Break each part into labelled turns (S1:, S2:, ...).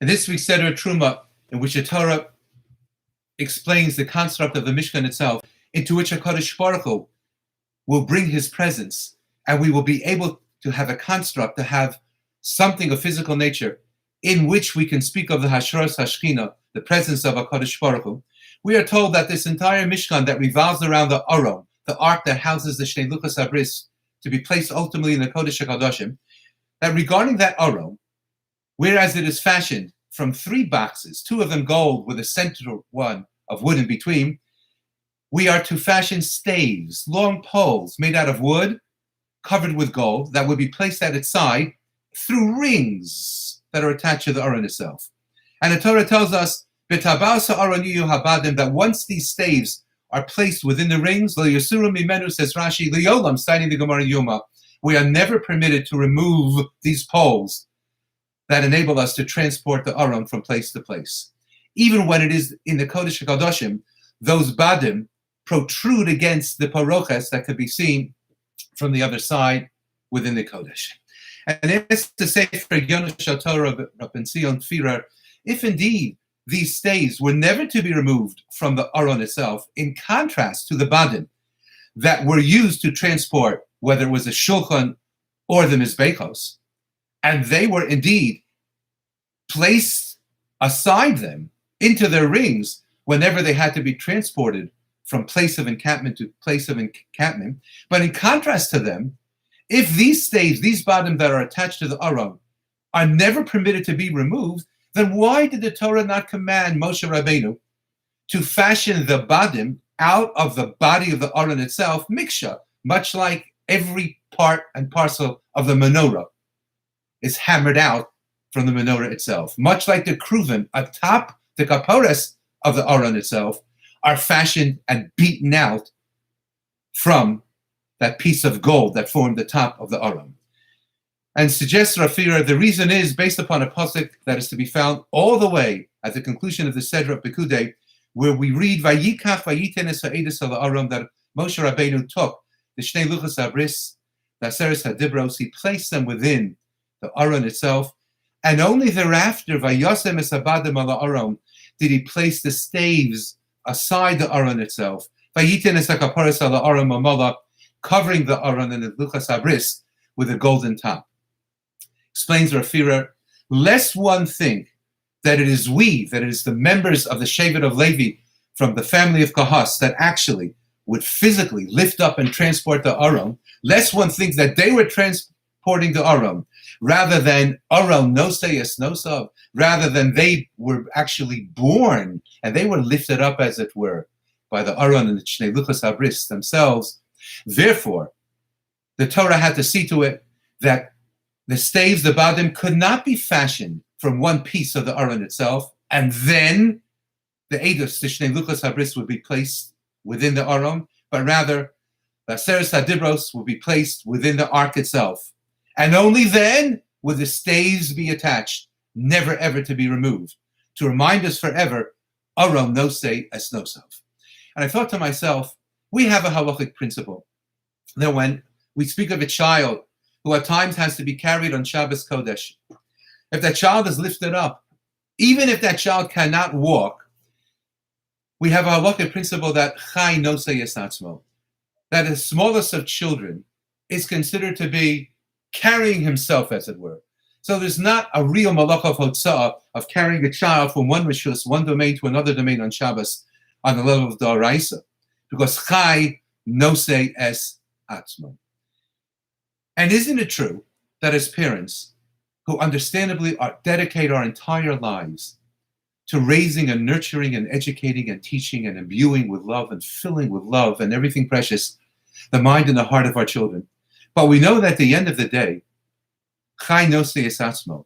S1: In this week's Seder Terumah, in which the Torah explains the construct of the Mishkan itself, into which HaKadosh Baruch Hu will bring his presence, and we will be able to have a construct, to have something of physical nature, in which we can speak of the Hashras Hashchina, the presence of HaKadosh Baruch Hu. We are told that this entire Mishkan that revolves around the Aron, the ark that houses the Shnei Luchos HaBris, to be placed ultimately in the Kodesh HaKadoshim, that regarding that Aron, whereas it is fashioned from 3 boxes, 2 of them gold with a central one of wood in between, we are to fashion staves, long poles made out of wood, covered with gold, that would be placed at its side through rings that are attached to the Aron itself. And the Torah tells us that once these staves are placed within the rings, says Rashi, Leolam, citing the Gemara Yoma, we are never permitted to remove these poles that enable us to transport the Aron from place to place. Even when it is in the Kodesh HaKadoshim, those badim protrude against the paroches that could be seen from the other side within the Kodesh. And it's to say for Yonash Torah Rabbi Tfirer, if indeed these staves were never to be removed from the Aron itself, in contrast to the badim that were used to transport, whether it was a shulchan or the mizbechos, and they were indeed placed aside them into their rings whenever they had to be transported from place of encampment to place of encampment. But in contrast to them, if these staves, these badim that are attached to the Aron, are never permitted to be removed, then why did the Torah not command Moshe Rabbeinu to fashion the badim out of the body of the Aron itself, miksha, much like every part and parcel of the menorah is hammered out from the menorah itself, much like the kruvim atop the kapores of the Aron itself are fashioned and beaten out from that piece of gold that formed the top of the Aron. And suggests Rafira, the reason is based upon a pasuk that is to be found all the way at the conclusion of the Seder of Pekudei, where we read Vayikach Vayiten es ha'edus al Aron, that Moshe Rabbeinu took the Shnei Luchos HaBris, the Aseres HaDibros, he placed them within the Aron itself, and only thereafter Vayosem es habadim al Aron did he place the staves aside the Aron itself. Vayiten es hakaparas al Aron mamala, covering the Aron and the Luchos HaBris with a golden top. Explains Rafira, lest one think that it is the members of the Shevet of Levi from the family of Kahas that actually would physically lift up and transport the Aron, lest one thinks that they were transporting the Aron, rather than Aron noseyes nosav, rather than they were actually born and they were lifted up, as it were, by the Aron and the Shnei Luchos HaBris themselves. Therefore, the Torah had to see to it that the staves, the badim, could not be fashioned from one piece of the Aron itself, and then the edus, the Shnei Luchos HaBris, would be placed within the Aron, but rather the Aseres HaDibros would be placed within the ark itself. And only then would the staves be attached, never ever to be removed, to remind us forever, Aron nosei es nosav. And I thought to myself, we have a halachic principle that when we speak of a child who at times has to be carried on Shabbos Kodesh, if that child is lifted up, even if that child cannot walk, we have a halachic principle that chai nosei es atzmo, that the smallest of children is considered to be carrying himself, as it were. So there's not a real malach of hotzah of carrying a child from one rishus, one domain to another domain on Shabbos on the level of D'Oraisa, because chai nosei es atzmo. And isn't it true that as parents, who understandably dedicate our entire lives to raising and nurturing and educating and teaching and imbuing with love and filling with love and everything precious, the mind and the heart of our children, but we know that at the end of the day, chai nosei es atzmo,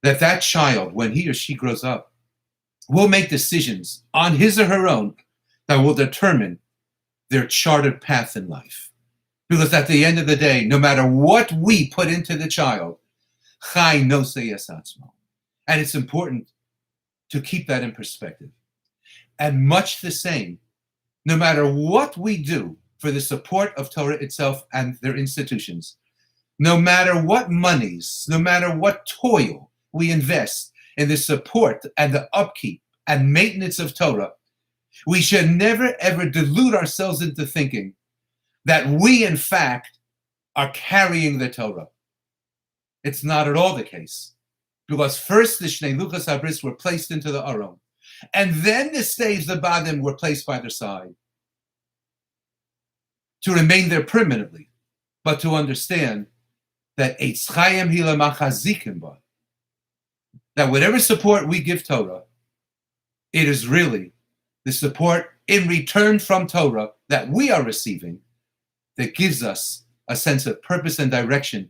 S1: that child, when he or she grows up, will make decisions on his or her own that will determine their charted path in life. Because at the end of the day, no matter what we put into the child, chai nosei es atzmo. And it's important to keep that in perspective. And much the same, no matter what we do for the support of Torah itself and their institutions, no matter what monies, no matter what toil we invest in the support and the upkeep and maintenance of Torah, we should never ever delude ourselves into thinking that we, in fact, are carrying the Torah. It's not at all the case. Because first the Shnei Luchos HaBris were placed into the Aron, and then the staves, the Badim, were placed by their side to remain there permanently, but to understand that Eitz Chaim hi lemachazikim ba, that whatever support we give Torah, it is really the support in return from Torah that we are receiving that gives us a sense of purpose and direction,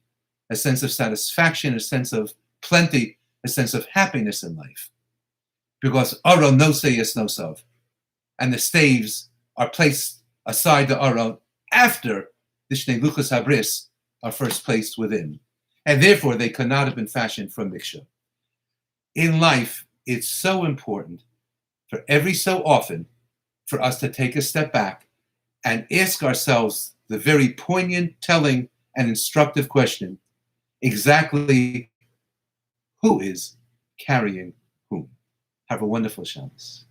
S1: a sense of satisfaction, a sense of plenty, a sense of happiness in life. Because Aron nosei es nosav, and the staves are placed aside the Aron after the Shnei Luchos HaBris are first placed within. And therefore they could not have been fashioned from miksha. In life, it's so important for every so often for us to take a step back and ask ourselves the very poignant, telling, and instructive question, exactly who is carrying whom? Have a wonderful Shabbos.